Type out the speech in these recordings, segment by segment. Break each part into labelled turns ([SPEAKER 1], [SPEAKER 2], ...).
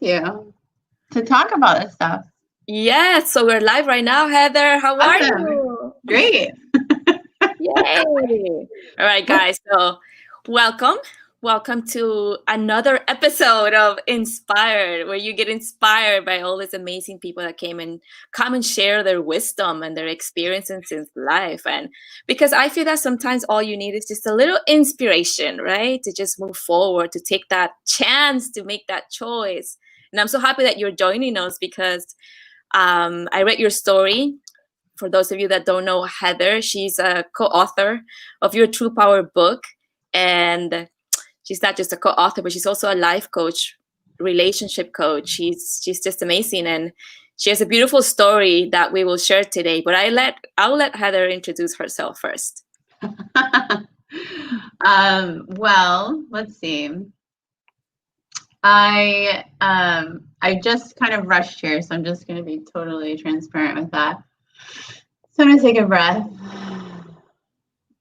[SPEAKER 1] you to talk about this stuff.
[SPEAKER 2] Yes, so we're live right now, Heather. How are
[SPEAKER 1] Awesome.
[SPEAKER 2] you?
[SPEAKER 1] Great.
[SPEAKER 2] Yay. All right, guys. So welcome. Welcome to another episode of Inspired, where you get inspired by all these amazing people that come and share their wisdom and their experiences in life. And because I feel that sometimes all you need is just a little inspiration, right? To just move forward, to take that chance, to make that choice. And I'm so happy that you're joining us because I read your story. For those of you that don't know Heather, she's a co-author of your True Power book. And she's not just a co-author, but she's also a life coach, relationship coach. She's just amazing. And she has a beautiful story that we will share today. But I'll let Heather introduce herself first.
[SPEAKER 1] Well, let's see. I just kind of rushed here, so I'm just going to be totally transparent with that. So I'm going to take a breath.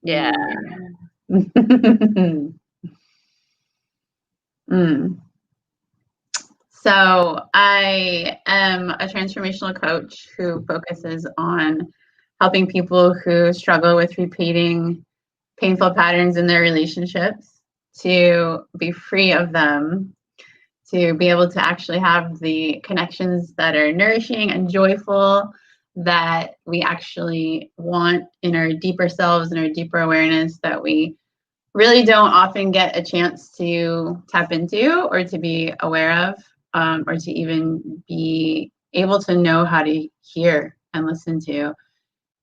[SPEAKER 2] Yeah.
[SPEAKER 1] So I am a transformational coach who focuses on helping people who struggle with repeating painful patterns in their relationships to be free of them, to be able to actually have the connections that are nourishing and joyful that we actually want in our deeper selves and our deeper awareness that we really don't often get a chance to tap into or to be aware of, or to even be able to know how to hear and listen to.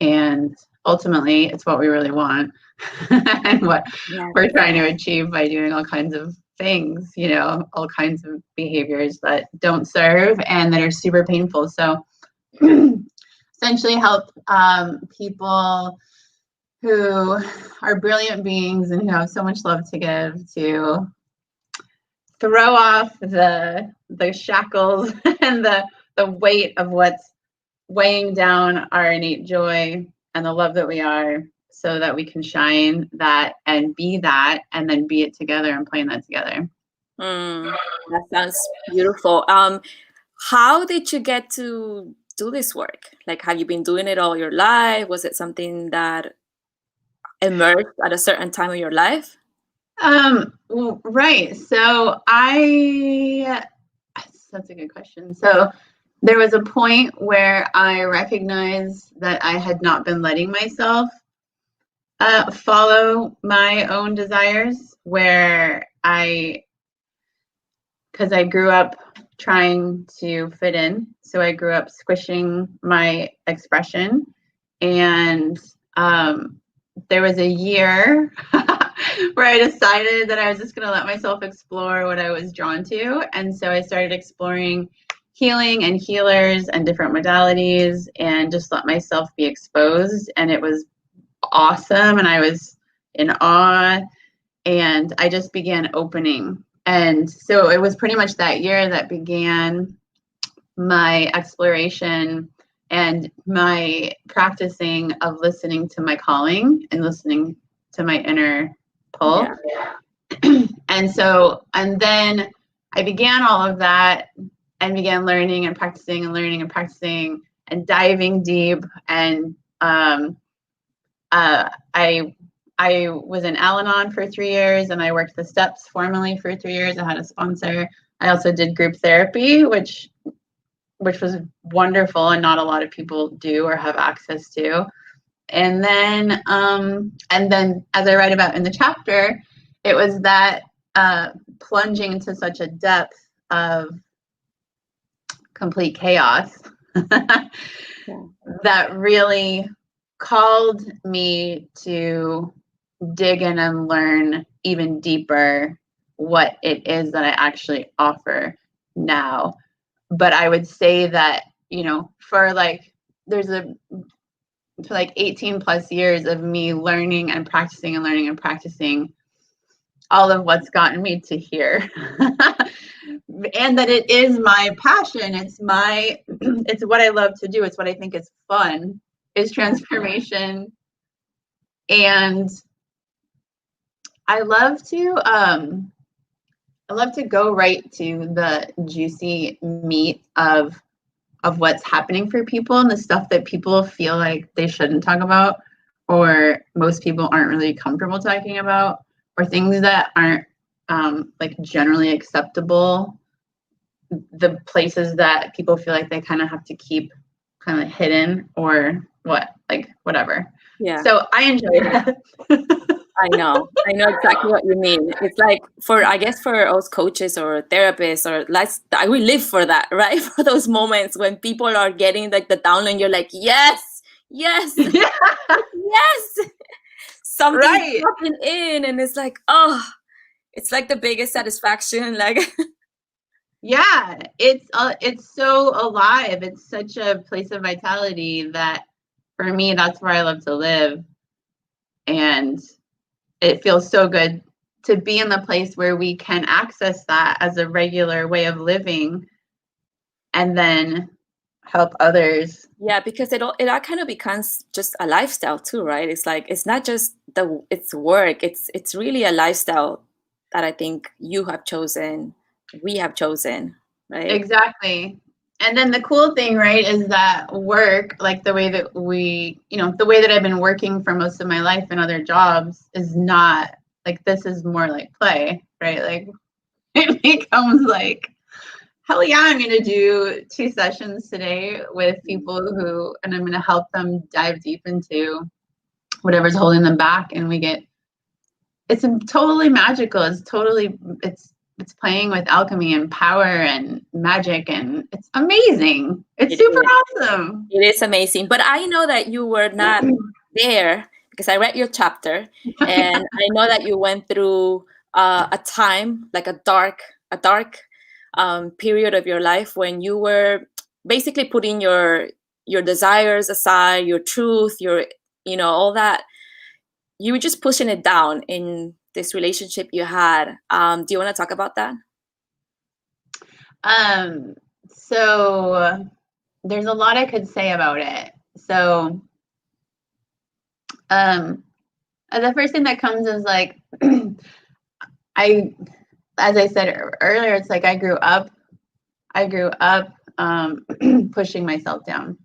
[SPEAKER 1] And ultimately, it's what we really want and what we're trying to achieve by doing all kinds of things, all kinds of behaviors that don't serve and that are super painful. So essentially help people who are brilliant beings and who have so much love to give to throw off the shackles and the weight of what's weighing down our innate joy and the love that we are, so that we can shine that and then be it together and plan that together.
[SPEAKER 2] That sounds beautiful. How did you get to do this work? Like, have you been doing it all your life? Was it something that emerged at a certain time of your life?
[SPEAKER 1] Right. So that's a good question. So there was a point where I recognized that I had not been letting myself follow my own desires, because I grew up trying to fit in. So I grew up squishing my expression, and there was a year where I decided that I was just going to let myself explore what I was drawn to. And so I started exploring healing and healers and different modalities and just let myself be exposed. And it was awesome. And I was in awe, and I just began opening. And so it was pretty much that year that began my exploration and my practicing of listening to my calling and listening to my inner pull. Yeah. And then I began all of that and began learning and practicing and learning and practicing and diving deep. And I was in Al-Anon for 3 years, and I worked the steps formally for 3 years. I had a sponsor. I also did group therapy, which was wonderful, and not a lot of people do or have access to. And then as I write about in the chapter, it was that plunging into such a depth of complete chaos that really called me to dig in and learn even deeper what it is that I actually offer now. But I would say that, for 18 plus years of me learning and practicing and learning and practicing, all of what's gotten me to here. And that it is my passion. It's what I love to do. It's what I think is fun, is transformation. And I love to love to go right to the juicy meat of what's happening for people and the stuff that people feel like they shouldn't talk about, or most people aren't really comfortable talking about, or things that aren't like generally acceptable, the places that people feel like they kind of have to keep kind of hidden, or whatever.
[SPEAKER 2] Yeah.
[SPEAKER 1] So I enjoy that.
[SPEAKER 2] I know exactly what you mean. It's like I guess for us coaches or therapists, or we live for that, right? For those moments when people are getting like the down and you're like, yes, yes,
[SPEAKER 1] Yeah,
[SPEAKER 2] yes, something's
[SPEAKER 1] right.
[SPEAKER 2] dropping in, and it's like, oh, it's like the biggest satisfaction. Like,
[SPEAKER 1] Yeah, it's so alive. It's such a place of vitality that for me, that's where I love to live. And it feels so good to be in the place where we can access that as a regular way of living and then help others.
[SPEAKER 2] yeah, because it all kind of becomes just a lifestyle too, right? It's like it's not just it's work. It's really a lifestyle that I think you have chosen, we have chosen, right?
[SPEAKER 1] Exactly. And then the cool thing, right, is that work, like the way that the way that I've been working for most of my life in other jobs is not like, this is more like play, right? Like it becomes like, hell yeah, I'm going to do 2 sessions today with people and I'm going to help them dive deep into whatever's holding them back. And it's totally magical. It's playing with alchemy and power and magic, and it's amazing. It's super awesome.
[SPEAKER 2] It is amazing. But I know that you were not there because I read your chapter, and I know that you went through a time, like a dark period of your life when you were basically putting your desires aside, your truth, your all that. You were just pushing it down in this relationship you had. Do you want to talk about that?
[SPEAKER 1] So there's a lot I could say about it. So the first thing that comes is like, as I said earlier, it's like I grew up pushing myself down,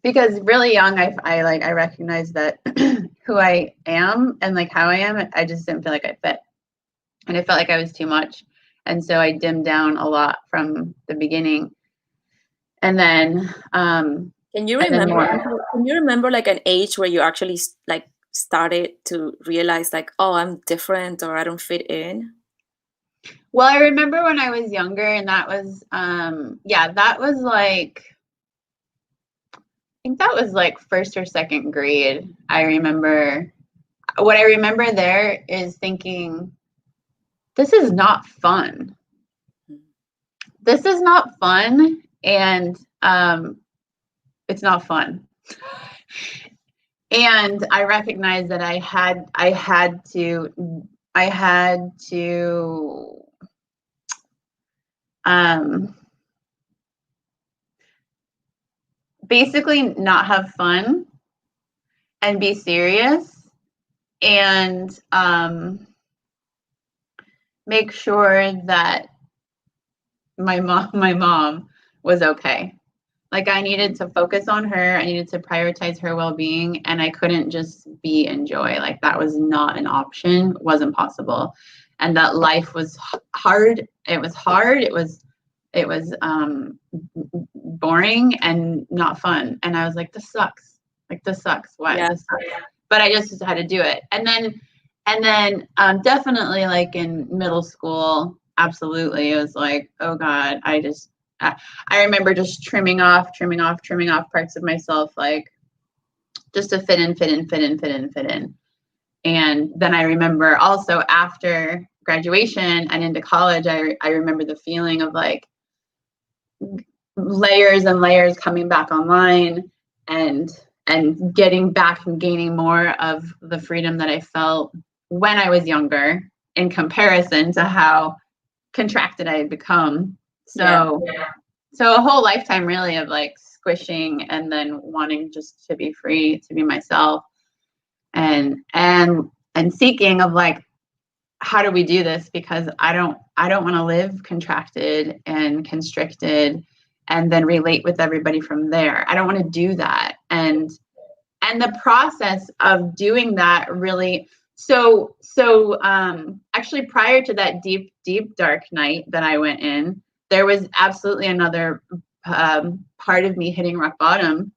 [SPEAKER 1] because really young I recognized that who I am and like how I am, I just didn't feel like I fit, and it felt like I was too much, and so I dimmed down a lot from the beginning. And then
[SPEAKER 2] can you remember like an age where you actually like started to realize like, oh, I'm different, or I don't fit in?
[SPEAKER 1] Well, I remember when I was younger, and that was that was like, I think that was like first or second grade. I remember there is thinking, this is not fun. This is not fun, and it's not fun. And I recognized that I had to basically not have fun and be serious, and make sure that my mom was okay. Like, I needed to focus on her. I needed to prioritize her well-being, and I couldn't just be in joy. Like, that was not an option. It wasn't possible. And that life was hard. It was hard. It was boring and not fun. And I was like, this sucks. Like, this sucks. Why?
[SPEAKER 2] Yeah.
[SPEAKER 1] This sucks. But I just had to do it. And then definitely like in middle school, absolutely. It was like, oh God, I remember just trimming off parts of myself, like just to fit in. And then I remember also after graduation and into college, I remember the feeling of like layers and layers coming back online, and getting back and gaining more of the freedom that I felt when I was younger, in comparison to how contracted I had become. So a whole lifetime really of like squishing, and then wanting just to be free, to be myself, and seeking of like, how do we do this? Because I don't want to live contracted and constricted and then relate with everybody from there. I don't want to do that. And the process of doing that really, so actually prior to that deep dark night that I went in, there was absolutely another part of me hitting rock bottom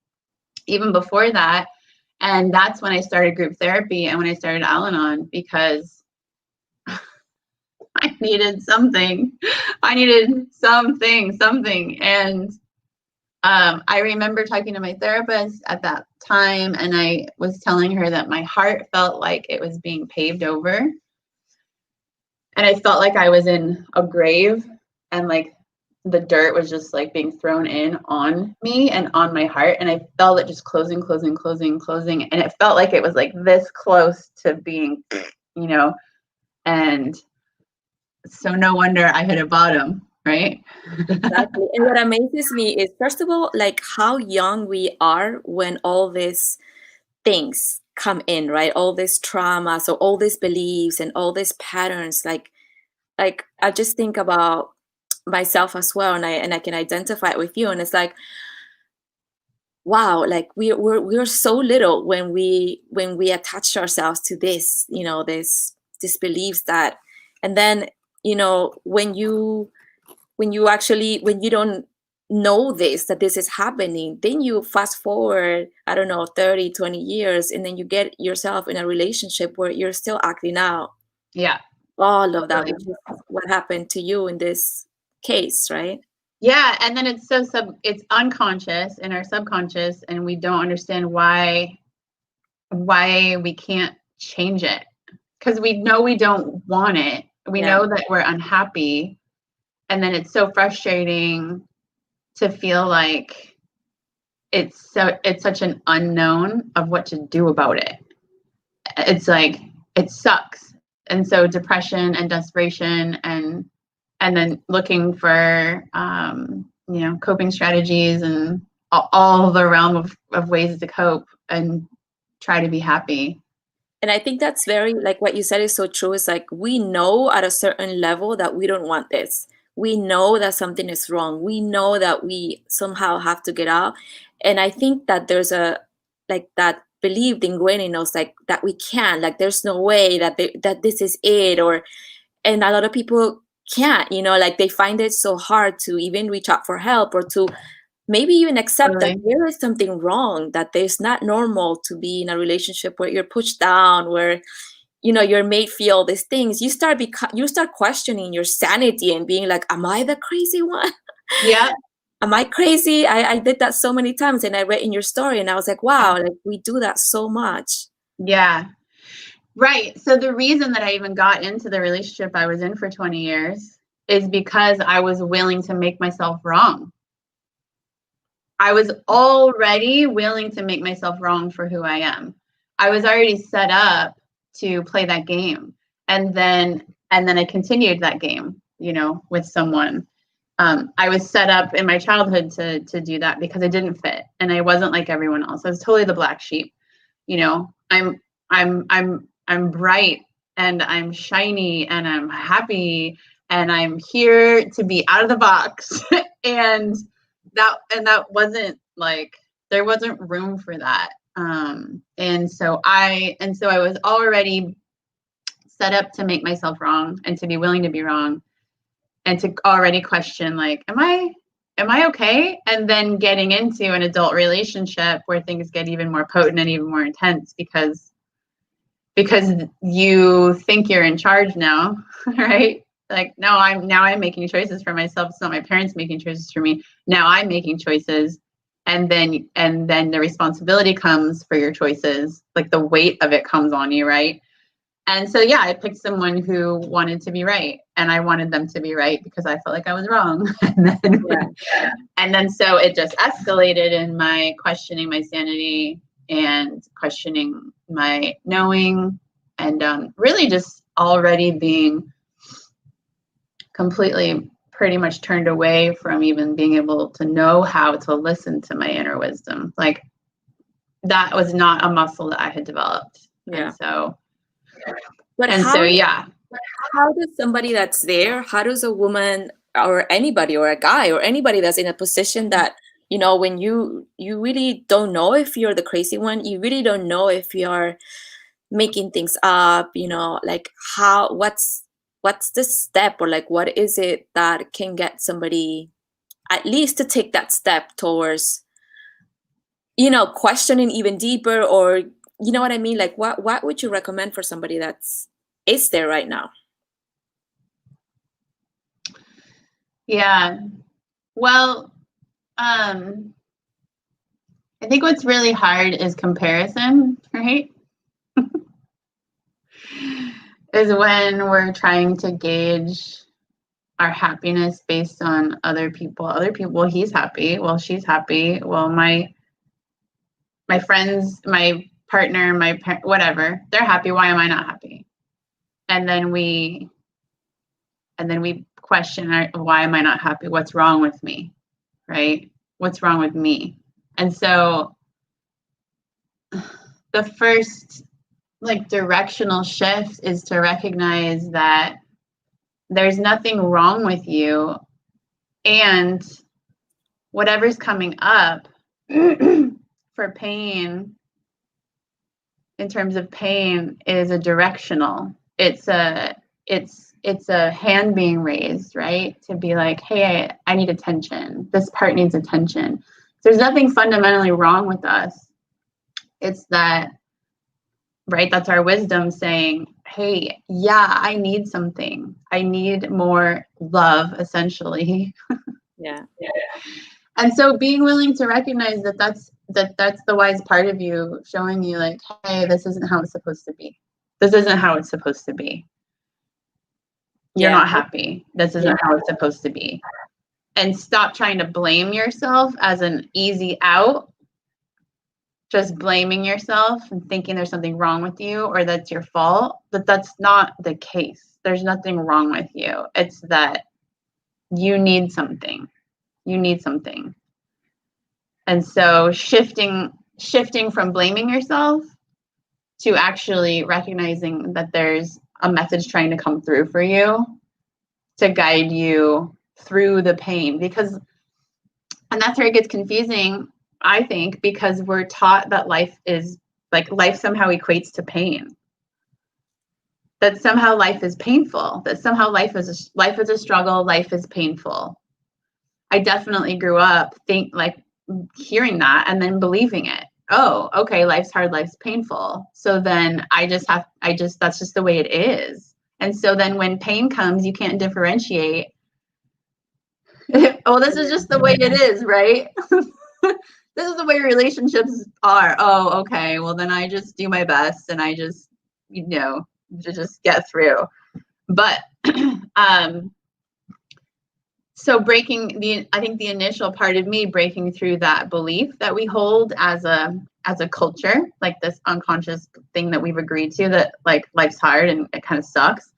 [SPEAKER 1] even before that. And that's when I started group therapy and when I started Al-Anon, because I needed something. I needed something. And I remember talking to my therapist at that time, and I was telling her that my heart felt like it was being paved over. And I felt like I was in a grave, and like the dirt was just like being thrown in on me and on my heart. And I felt it just closing. And it felt like it was like this close to being, and so no wonder I hit a bottom, right?
[SPEAKER 2] Exactly. And what amazes me is, first of all, like how young we are when all these things come in, right? All this trauma, so all these beliefs and all these patterns, like I just think about myself as well, and I can identify it with you. And it's like, wow, like we're so little when we attach ourselves to this, this beliefs that, and then when you don't know that this is happening, then you fast forward, I don't know, 30, 20 years, and then you get yourself in a relationship where you're still acting out.
[SPEAKER 1] Yeah.
[SPEAKER 2] All of that, which is what happened to you in this case, right?
[SPEAKER 1] Yeah, and then it's it's unconscious in our subconscious, and we don't understand why we can't change it, because we know we don't want it. We know that we're unhappy, and then it's so frustrating to feel like it's such an unknown of what to do about it. It's like it sucks, and so depression and desperation and then looking for coping strategies and all the realm of ways to cope and try to be happy.
[SPEAKER 2] And I think that's very, like what you said is so true. It's like we know at a certain level that we don't want this. We know that something is wrong. We know that we somehow have to get out. And I think that there's a like that belief ingrained in us, like that we can't, like there's no way that that this is it, and a lot of people can't, like they find it so hard to even reach out for help or to maybe even accept that there is something wrong, that there's not normal to be in a relationship where you're pushed down, where you're made feel these things. You start questioning your sanity and being like, am I the crazy one?
[SPEAKER 1] Yeah.
[SPEAKER 2] Am I crazy? I did that so many times, and I read in your story and I was like, wow, like we do that so much.
[SPEAKER 1] Yeah. Right. So the reason that I even got into the relationship I was in for 20 years is because I was willing to make myself wrong. I was already willing to make myself wrong for who I am. I was already set up to play that game. And then I continued that game, with someone. I was set up in my childhood to do that because I didn't fit and I wasn't like everyone else. I was totally the black sheep. I'm bright and I'm shiny and I'm happy and I'm here to be out of the box. and that wasn't like, there wasn't room for that. And so I was already set up to make myself wrong and to be willing to be wrong and to already question, like, am I okay? And then getting into an adult relationship where things get even more potent and even more intense because you think you're in charge now, right? Like, no, I'm making choices for myself. It's not my parents making choices for me. Now I'm making choices. And then the responsibility comes for your choices. Like the weight of it comes on you, right? And so, yeah, I picked someone who wanted to be right. And I wanted them to be right because I felt like I was wrong. And then so it just escalated in my questioning my sanity and questioning my knowing, and really just already being completely pretty much turned away from even being able to know how to listen to my inner wisdom. Like that was not a muscle that I had developed.
[SPEAKER 2] Yeah.
[SPEAKER 1] And so,
[SPEAKER 2] but
[SPEAKER 1] and
[SPEAKER 2] how,
[SPEAKER 1] so, yeah.
[SPEAKER 2] how does somebody that's there, how does a woman or anybody or a guy or anybody that's in a position that, when you really don't know if you're the crazy one, you really don't know if you're making things up, like what's the step, or like what is it that can get somebody at least to take that step towards, questioning even deeper, or you know what I mean? Like what would you recommend for somebody is there right now?
[SPEAKER 1] Yeah. Well, I think what's really hard is comparison, right? Is when we're trying to gauge our happiness based on other people. Other people, well, he's happy. Well, she's happy. Well, my friends, my partner, whatever, they're happy. Why am I not happy? And then we question, why am I not happy? What's wrong with me? Right? What's wrong with me? And so the first directional shift is to recognize that there's nothing wrong with you, and whatever's coming up for pain, in terms of pain, is a directional. It's a hand being raised, right? To be like, hey, I need attention. This part needs attention. There's nothing fundamentally wrong with us. It's that, right? That's our wisdom saying, hey, yeah, I need something. I need more love, essentially.
[SPEAKER 2] Yeah.
[SPEAKER 1] And so being willing to recognize that's the wise part of you, showing you like, hey, this isn't how it's supposed to be. This isn't how it's supposed to be. You're not happy. This isn't how it's supposed to be. And stop trying to blame yourself as an easy out. Just blaming yourself and thinking there's something wrong with you or that's your fault. But that's not the case. There's nothing wrong with you. It's that you need something. You need something. And so shifting from blaming yourself to actually recognizing that there's a message trying to come through for you to guide you through the pain. And that's where it gets confusing, I think, because we're taught that life somehow equates to pain. That somehow life is painful. That somehow life is a struggle. Life is painful. I definitely grew up hearing that and then believing it. Oh, okay, life's hard, life's painful. So then that's just the way it is. And so then when pain comes, you can't differentiate. Oh, this is just the way it is, right? This is the way relationships are. Oh, okay. Well, then I just do my best and I just, to just get through. But so I think the initial part of me breaking through that belief that we hold as a culture, like this unconscious thing that we've agreed to, that like life's hard and it kind of sucks.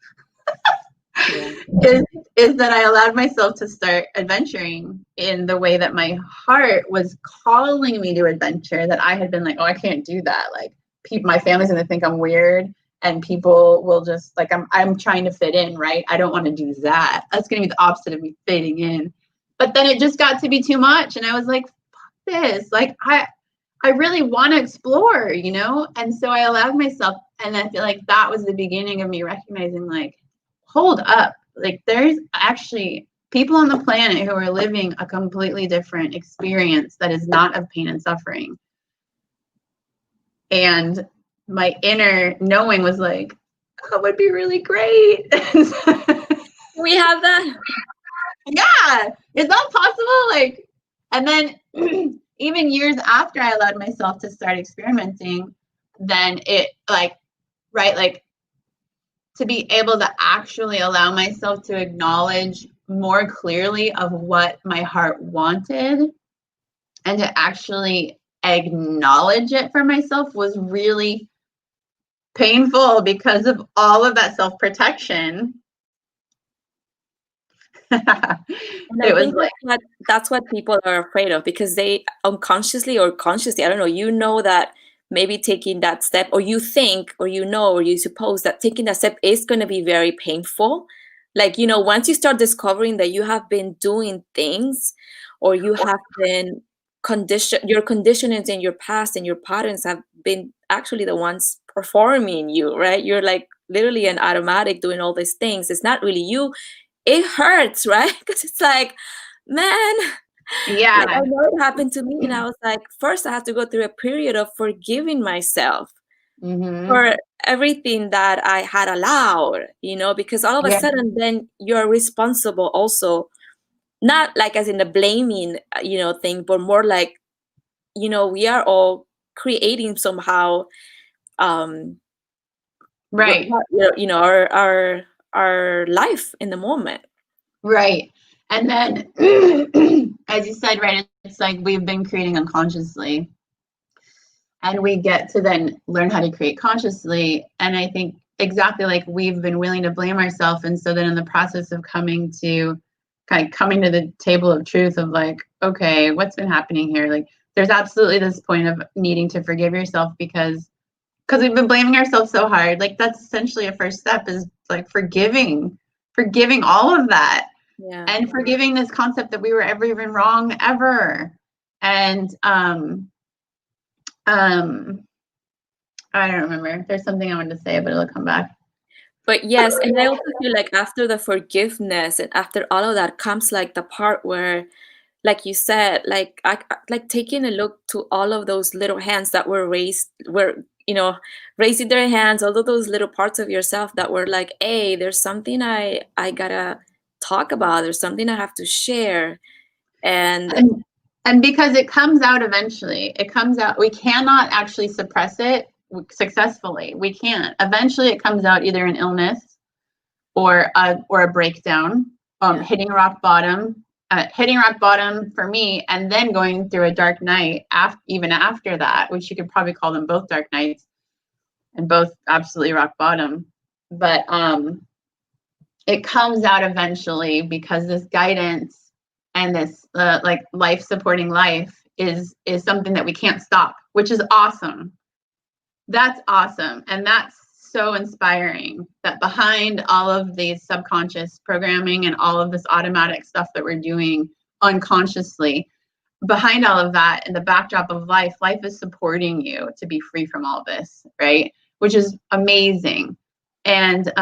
[SPEAKER 1] Is that I allowed myself to start adventuring in the way that my heart was calling me to adventure, that I had been like, oh, I can't do that. Like my family's going to think I'm weird and people will just like, I'm trying to fit in, right? I don't want to do that. That's going to be the opposite of me fitting in. But then it just got to be too much. And I was like, fuck this. Like, I really want to explore, And so I allowed myself, and I feel like that was the beginning of me recognizing like, hold up, like there's actually people on the planet who are living a completely different experience that is not of pain and suffering. And my inner knowing was like, that would be really great.
[SPEAKER 2] We have that.
[SPEAKER 1] Yeah, is that possible? Like, and then even years after I allowed myself to start experimenting, then it to be able to actually allow myself to acknowledge more clearly of what my heart wanted and to actually acknowledge it for myself was really painful because of all of that self-protection.
[SPEAKER 2] And I think that's what people are afraid of, because they unconsciously or consciously, I don't know, that maybe taking that step, or you think, or you know, or you suppose that taking that step is going to be very painful. Like, once you start discovering that you have been doing things, or you have been your conditionings in your past and your patterns have been actually the ones performing you, right? You're like literally an automatic doing all these things. It's not really you. It hurts, right? Because it's like, man, like I
[SPEAKER 1] Yeah.
[SPEAKER 2] know it happened to me, and I was like, first I have to go through a period of forgiving myself for everything that I had allowed, because all of a
[SPEAKER 1] Yeah.
[SPEAKER 2] sudden then you're responsible also, not like as in the blaming, thing, but more like, we are all creating somehow, um,
[SPEAKER 1] Right.
[SPEAKER 2] our life in the moment.
[SPEAKER 1] Right. And then, as you said, right, it's like we've been creating unconsciously, and we get to then learn how to create consciously. And I think exactly like we've been willing to blame ourselves. And so then in the process of coming to the table of truth of like, okay, what's been happening here? Like there's absolutely this point of needing to forgive yourself because we've been blaming ourselves so hard. Like that's essentially a first step, is like forgiving all of that.
[SPEAKER 2] Yeah.
[SPEAKER 1] And forgiving this concept that we were ever even wrong ever. And I don't remember. There's something I wanted to say, but it'll come back.
[SPEAKER 2] But yes, and I also feel like after the forgiveness and after all of that comes like the part where, like you said, like like taking a look to all of those little hands that were raising their hands, all of those little parts of yourself that were like, hey, there's something I gotta talk about, there's something I have to share.
[SPEAKER 1] And because it comes out eventually, it comes out. We cannot actually suppress it successfully. We can't. Eventually, it comes out either in illness or a breakdown, hitting rock bottom. Hitting rock bottom for me, and then going through a dark night even after that, which you could probably call them both dark nights and both absolutely rock bottom. But it comes out eventually because this guidance and this like life supporting life is something that we can't stop, which is awesome. That's awesome. And that's so inspiring, that behind all of these subconscious programming and all of this automatic stuff that we're doing unconsciously, behind all of that, in the backdrop of life is supporting you to be free from all this, right? Which is amazing. And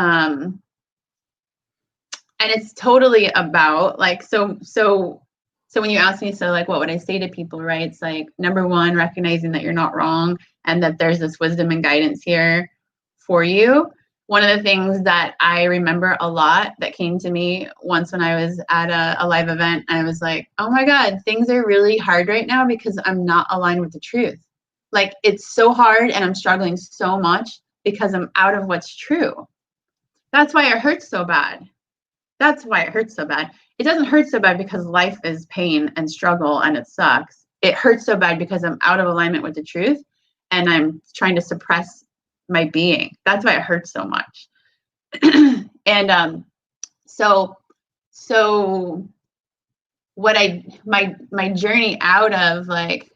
[SPEAKER 1] it's totally about like, so when you ask me, so like, what would I say to people, right? It's like, number one, recognizing that you're not wrong and that there's this wisdom and guidance here for you. One of the things that I remember a lot that came to me once when I was at a live event, and I was like, oh my God, things are really hard right now because I'm not aligned with the truth. Like it's so hard and I'm struggling so much because I'm out of what's true. That's why it hurts so bad. That's why it hurts so bad. It doesn't hurt so bad because life is pain and struggle and it sucks. It hurts so bad because I'm out of alignment with the truth and I'm trying to suppress my being. That's why it hurts so much. And so what my journey out of like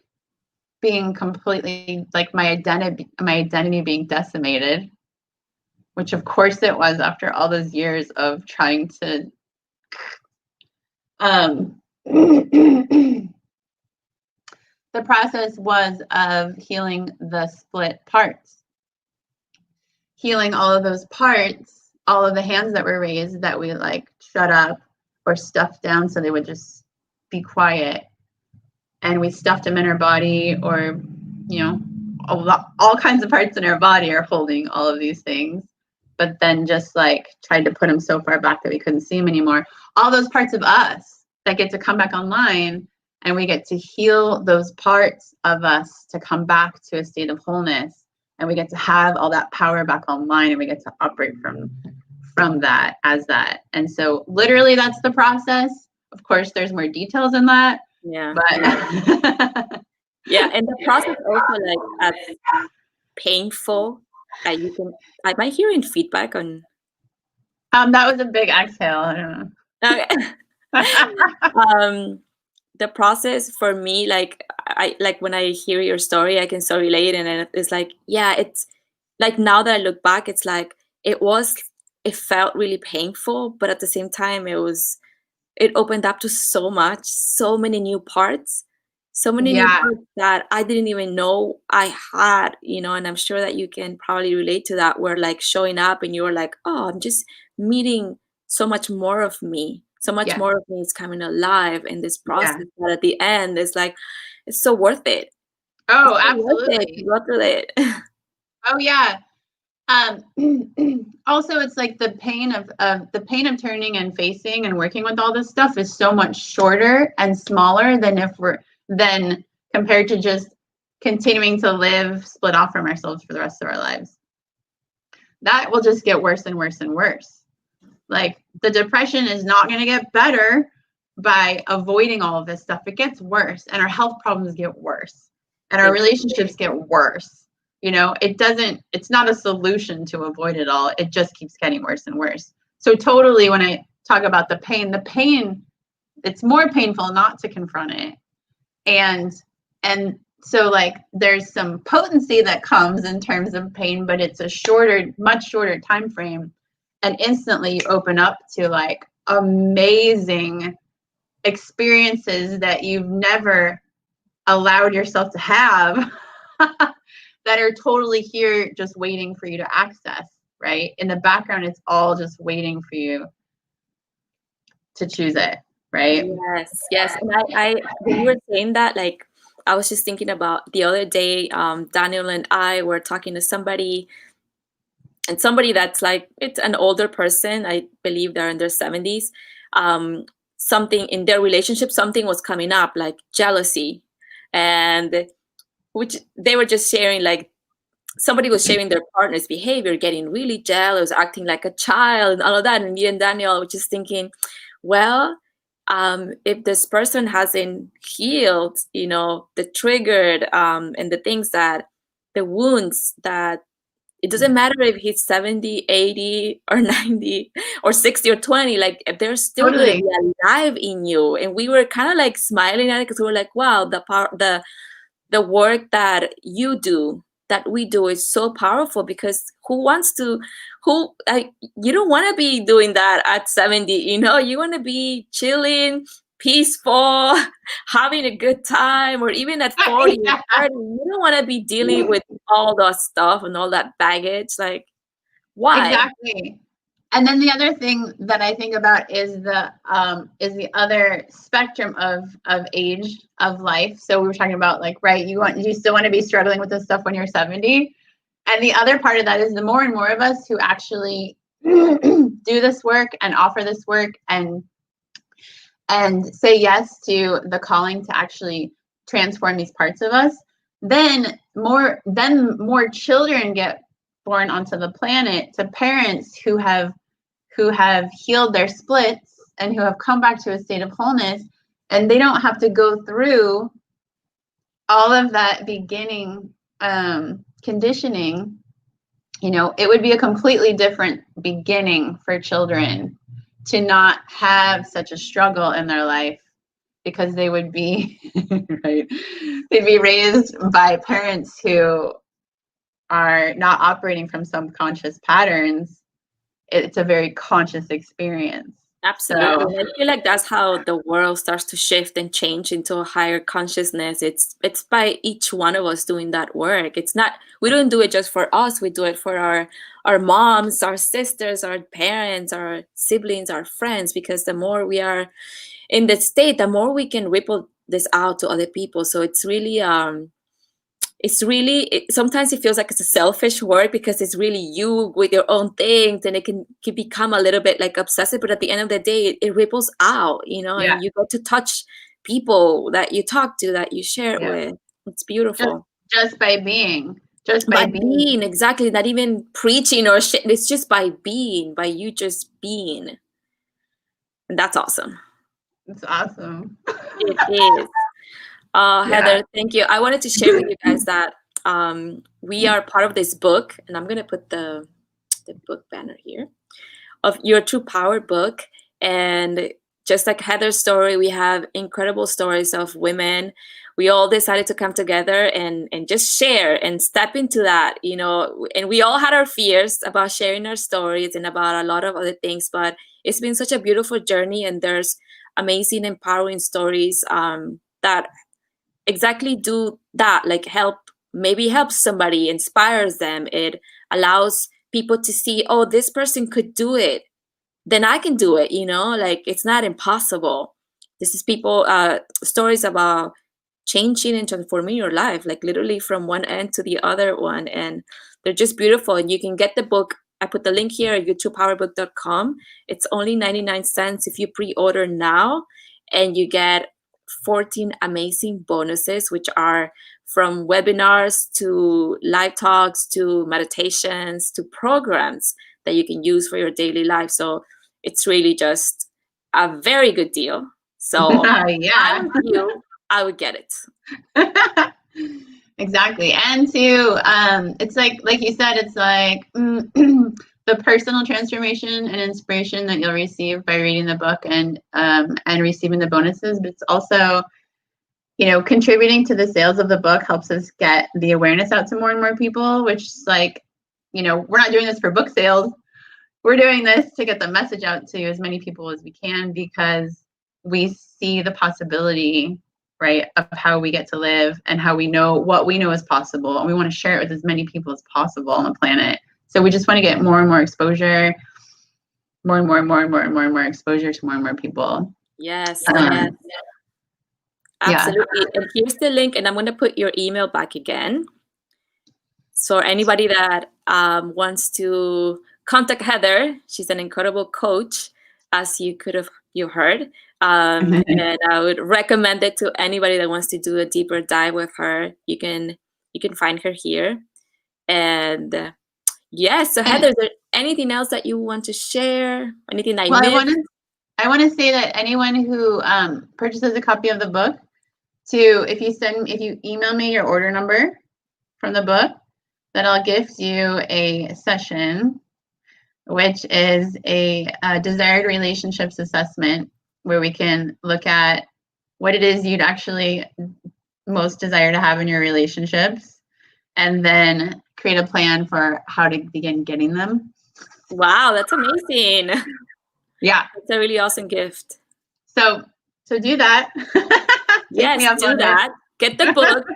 [SPEAKER 1] being completely like my identity being decimated, which of course it was after all those years of trying to the process was of healing the split parts, healing all of those parts, all of the hands that were raised that we like shut up or stuffed down so they would just be quiet, and we stuffed them in our body, or all kinds of parts in our body are holding all of these things, but then just like tried to put them so far back that we couldn't see them anymore. All those parts of us that get to come back online, and we get to heal those parts of us to come back to a state of wholeness, and we get to have all that power back online, and we get to operate from that as that. And so literally that's the process. Of course, there's more details in that.
[SPEAKER 2] Yeah.
[SPEAKER 1] But
[SPEAKER 2] yeah, and the process also like as painful. You can. Am I hearing feedback on?
[SPEAKER 1] that was a big exhale. I don't know.
[SPEAKER 2] Okay. the process for me, like I like when I hear your story, I can so relate, and then it's like, yeah, it's like now that I look back, it's like it felt really painful, but at the same time, it opened up to so much, so many new parts, so many new
[SPEAKER 1] Yeah,
[SPEAKER 2] parts that I didn't even know I had, and I'm sure that you can probably relate to that, where like showing up and you're like, oh, I'm just meeting so much more of me. So much
[SPEAKER 1] yeah,
[SPEAKER 2] more of me is coming alive in this
[SPEAKER 1] yeah.
[SPEAKER 2] process that at the end it's like, it's so worth it. It's
[SPEAKER 1] Oh,
[SPEAKER 2] so worth it to
[SPEAKER 1] absolutely.
[SPEAKER 2] go through it.
[SPEAKER 1] Oh, yeah. Um, also, it's like the pain of turning and facing and working with all this stuff is so much shorter and smaller than compared to just continuing to live split off from ourselves for the rest of our lives. That will just get worse and worse and worse. Like the depression is not going to get better by avoiding all of this stuff. It gets worse, and our health problems get worse, and our relationships get worse. It's not a solution to avoid it all. It just keeps getting worse and worse. So totally, when I talk about the pain, it's more painful not to confront it. And so like there's some potency that comes in terms of pain, but it's much shorter time frame. And instantly you open up to like amazing experiences that you've never allowed yourself to have that are totally here just waiting for you to access, right? In the background, it's all just waiting for you to choose it, right?
[SPEAKER 2] Yes, yes. And I when you were saying that, like, I was just thinking about the other day, Daniel and I were talking to somebody, and somebody that's like, it's an older person, I believe they're in their 70s. Something in their relationship, something was coming up, like jealousy. And which they were just sharing, like, somebody was sharing their partner's behavior, getting really jealous, acting like a child, and all of that. And me and Daniel were just thinking, well, if this person hasn't healed, the triggered, and the things that, the wounds that, it doesn't matter if he's 70, 80, or 90, or 60, or 20, like if they're still going to
[SPEAKER 1] Totally.
[SPEAKER 2] be alive in you. And we were kind of like smiling at it because we were like, wow, the work that you do, that we do, is so powerful, because you don't want to be doing that at 70. You want to be chilling, peaceful, having a good time, or even at 40 or
[SPEAKER 1] Yeah,
[SPEAKER 2] 30. You don't want to be dealing with all that stuff and all that baggage. Like, why?
[SPEAKER 1] exactly. And then the other thing that I think about is the other spectrum of age of life. So we were talking about like, right, you still want to be struggling with this stuff when you're 70. And the other part of that is the more and more of us who actually do this work and offer this work and say yes to the calling to actually transform these parts of us, then more children get born onto the planet to parents who have healed their splits and who have come back to a state of wholeness, and they don't have to go through all of that beginning conditioning. It would be a completely different beginning for children to not have such a struggle in their life, because they would be right, they'd be raised by parents who are not operating from subconscious patterns. It's a very conscious experience.
[SPEAKER 2] Absolutely.
[SPEAKER 1] So
[SPEAKER 2] And I feel like that's how the world starts to shift and change into a higher consciousness. It's by each one of us doing that work. It's not, we don't do it just for us. We do it for our moms, our sisters, our parents, our siblings, our friends, because the more we are in that state, the more we can ripple this out to other people. So sometimes it feels like it's a selfish work, because it's really you with your own things, and it can become a little bit like obsessive, but at the end of the day, it ripples out,
[SPEAKER 1] yeah,
[SPEAKER 2] and you get to touch people that you talk to, that you share it
[SPEAKER 1] yeah.
[SPEAKER 2] with. It's
[SPEAKER 1] Just
[SPEAKER 2] beautiful.
[SPEAKER 1] just by being, just by
[SPEAKER 2] By
[SPEAKER 1] being.
[SPEAKER 2] being, exactly, not even preaching or shit. It's just by being, by you just being. And that's awesome.
[SPEAKER 1] It's awesome.
[SPEAKER 2] It is.
[SPEAKER 1] Yeah.
[SPEAKER 2] Heather, thank you. I wanted to share with you guys that we are part of this book, and I'm gonna put the book banner here, of Your True Power book. And just like Heather's story, we have incredible stories of women. We all decided to come together and just share and step into that, you know, and we all had our fears about sharing our stories and about a lot of other things, but it's been such a beautiful journey, and there's amazing, empowering stories that exactly do that, like maybe helps somebody, inspires them. It allows people to see, oh, this person could do it, then I can do it, you know, like it's not impossible. This is people stories about changing and transforming your life, like literally from one end to the other one, and they're just beautiful. And you can get the book. I put the link here at youtubepowerbook.com. It's only 99 cents if you pre-order now, and you get 14 amazing bonuses, which are from webinars to live talks to meditations to programs that you can use for your daily life. So it's really just a very good deal. So if I was you, I would get it.
[SPEAKER 1] Exactly. And it's like you said, it's like the personal transformation and inspiration that you'll receive by reading the book and receiving the bonuses, but it's also, you know, contributing to the sales of the book helps us get the awareness out to more and more people, which is like, you know, we're not doing this for book sales. We're doing this to get the message out to as many people as we can, because we see the possibility, right, of how we get to live and how we know what we know is possible. And we want to share it with as many people as possible on the planet. So we just want to get more and more exposure, more exposure to more and more people.
[SPEAKER 2] Yes. Yes. Absolutely. Yeah. And here's the link, and I'm going to put your email back again. So anybody that wants to contact Heather, she's an incredible coach, as you heard. And I would recommend it to anybody that wants to do a deeper dive with her. You can find her here. And yes, so Heather, is there anything else that you want to share? Anything I missed?
[SPEAKER 1] I want to say that anyone who purchases a copy of the book, if you email me your order number from the book, then I'll gift you a session, which is a desired relationships assessment, where we can look at what it is you'd actually most desire to have in your relationships, and then create a plan for how to begin getting them.
[SPEAKER 2] Wow, that's amazing.
[SPEAKER 1] Yeah.
[SPEAKER 2] It's a really awesome gift.
[SPEAKER 1] So do that.
[SPEAKER 2] Yes, do that. Get the book.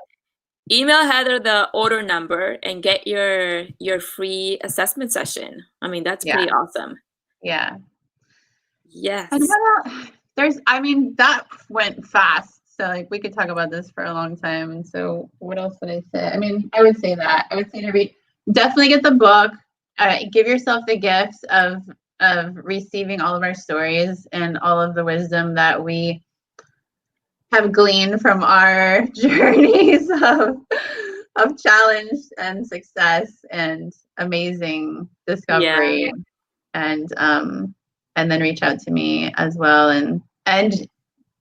[SPEAKER 2] Email Heather the order number and get your free assessment session. I mean, that's pretty awesome.
[SPEAKER 1] Yeah.
[SPEAKER 2] Yes.
[SPEAKER 1] And that went fast. So like we could talk about this for a long time. And so what else would I say? I mean, I would say to definitely get the book. Give yourself the gifts of receiving all of our stories and all of the wisdom that we have gleaned from our journeys of challenge and success and amazing discovery. And then reach out to me as well. And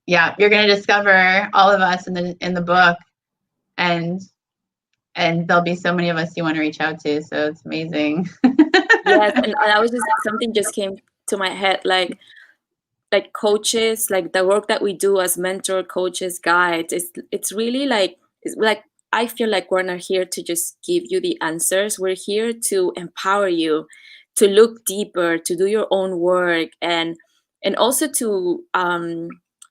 [SPEAKER 1] you're going to discover all of us in the book, and there'll be so many of us you want to reach out to. So it's amazing.
[SPEAKER 2] Yes. And something just came to my head, like coaches, like the work that we do as mentor, coaches, guides, it's really like I feel like we're not here to just give you the answers. We're here to empower you to look deeper, to do your own work, and also to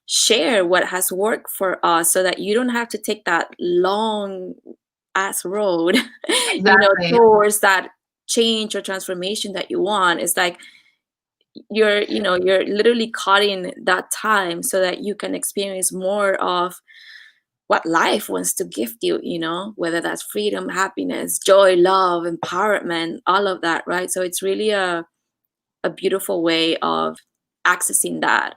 [SPEAKER 2] share what has worked for us, so that you don't have to take that long ass road,
[SPEAKER 1] Exactly.
[SPEAKER 2] towards that change or transformation that you want. It's like you're literally cutting that time so that you can experience more of what life wants to gift you, whether that's freedom, happiness, joy, love, empowerment, all of that, right? So it's really a beautiful way of accessing that.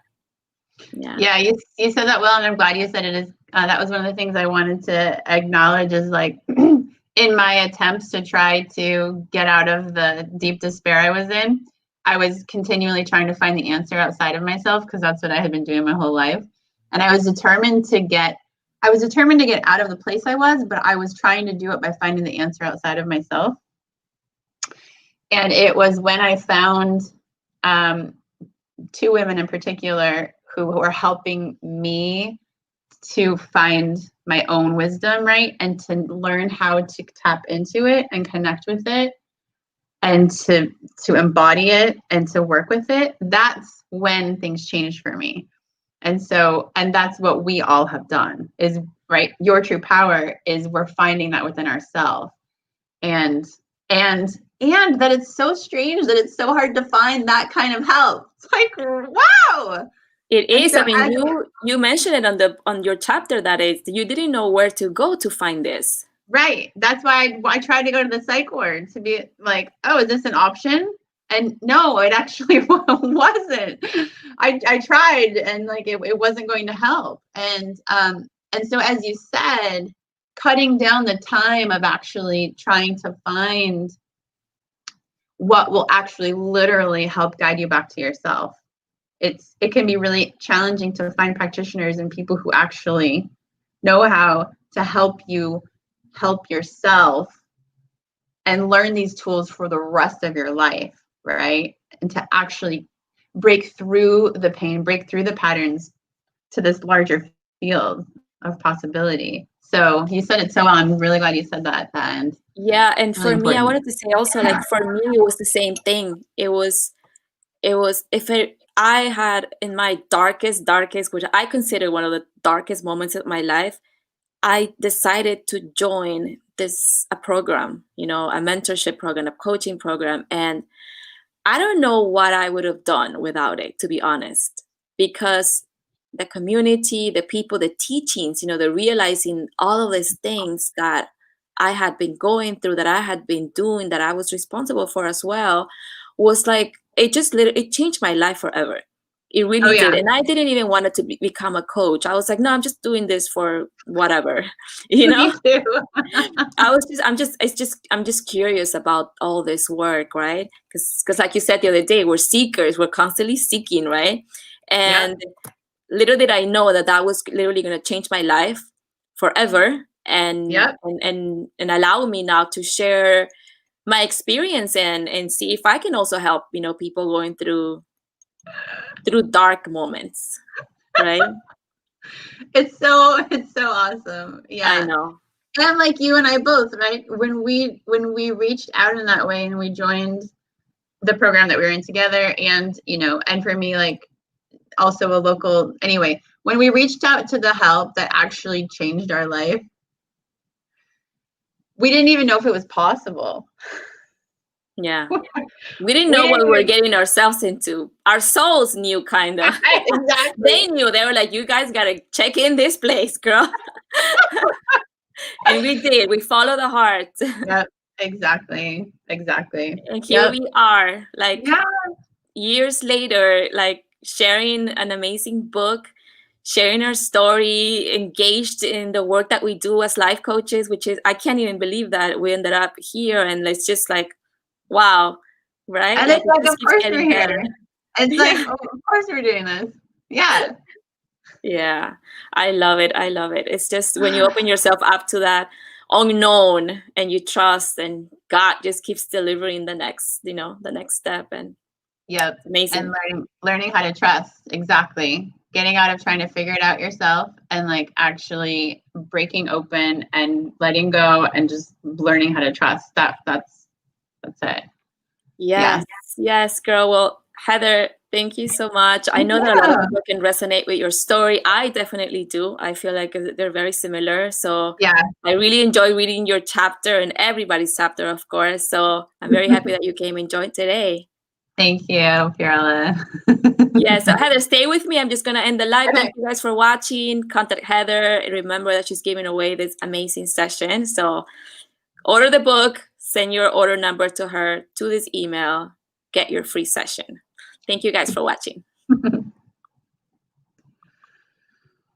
[SPEAKER 1] Yeah, you said that well, and I'm glad you said it. Is that was one of the things I wanted to acknowledge, is like in my attempts to try to get out of the deep despair I was in, I was continually trying to find the answer outside of myself, because that's what I had been doing my whole life. And I was determined to get out of the place I was, but I was trying to do it by finding the answer outside of myself. And it was when I found two women in particular who were helping me to find my own wisdom, right? And to learn how to tap into it and connect with it and to embody it and to work with it. That's when things changed for me. And that's what we all have done is, right? Your true power is we're finding that within ourselves. And that it's so strange that it's so hard to find that kind of help. It's like, wow.
[SPEAKER 2] It is. So, I mean, you mentioned it on your chapter that is you didn't know where to go to find this.
[SPEAKER 1] Right. That's why I tried to go to the psych ward to be like, oh, is this an option? And no, it actually wasn't. I tried and like it wasn't going to help. And so as you said, cutting down the time of actually trying to find what will actually literally help guide you back to yourself. It can be really challenging to find practitioners and people who actually know how to help you help yourself and learn these tools for the rest of your life, right? And to actually break through the pain, break through the patterns to this larger field of possibility. So you said it so well. I'm really glad you said that at the end.
[SPEAKER 2] Yeah, and for me, I wanted to say also, like for me, it was the same thing. It was I had in my darkest, which I consider one of the darkest moments of my life, I decided to join a program, a mentorship program, a coaching program. And I don't know what I would have done without it, to be honest, because the community, the people, the teachings, the realizing all of these things that I had been going through, that I had been doing, that I was responsible for as well, was like, it changed my life forever. It really did. And I didn't even want to become a coach. I was like, no, I'm just doing this for whatever,
[SPEAKER 1] Me too.
[SPEAKER 2] I'm just curious about all this work, right? Because like you said the other day, we're seekers, we're constantly seeking, right? And little did I know that was literally going to change my life forever and allow me now to share my experience and see if I can also help, people going through dark moments, right?
[SPEAKER 1] It's so awesome. Yeah,
[SPEAKER 2] I know.
[SPEAKER 1] And like you and I both, right? When we reached out in that way and we joined the program that we were in together, and and for me, like also a local. Anyway, when we reached out to the help that actually changed our life, we didn't even know if it was possible.
[SPEAKER 2] Yeah. We didn't know what we were getting ourselves into. Our souls knew, kind of.
[SPEAKER 1] Exactly.
[SPEAKER 2] They knew. They were like, you guys got to check in this place, girl. And we did. We followed the heart.
[SPEAKER 1] Yep. Exactly.
[SPEAKER 2] And here we are, like years later, like sharing an amazing book, sharing our story, engaged in the work that we do as life coaches, which is, I can't even believe that we ended up here. And it's just like, wow, right?
[SPEAKER 1] And it's like, of course we're here. It's like, oh, of course we're doing this. Yeah.
[SPEAKER 2] Yeah, I love it. It's just when you open yourself up to that unknown and you trust, and God just keeps delivering the next step. And amazing.
[SPEAKER 1] And learning how to trust. Exactly. Getting out of trying to figure it out yourself and like actually breaking open and letting go and just learning how to trust. That's it.
[SPEAKER 2] Yes, girl. Well, Heather, thank you so much. I know that a lot of people can resonate with your story. I definitely do. I feel like they're very similar. So I really enjoy reading your chapter and everybody's chapter, of course. So I'm very happy that you came and joined today.
[SPEAKER 1] Thank you, Pierla.
[SPEAKER 2] So Heather, stay with me. I'm just going to end the live. Thank you guys for watching. Contact Heather. Remember that she's giving away this amazing session. So order the book, send your order number to her, to this email, get your free session. Thank you guys for watching.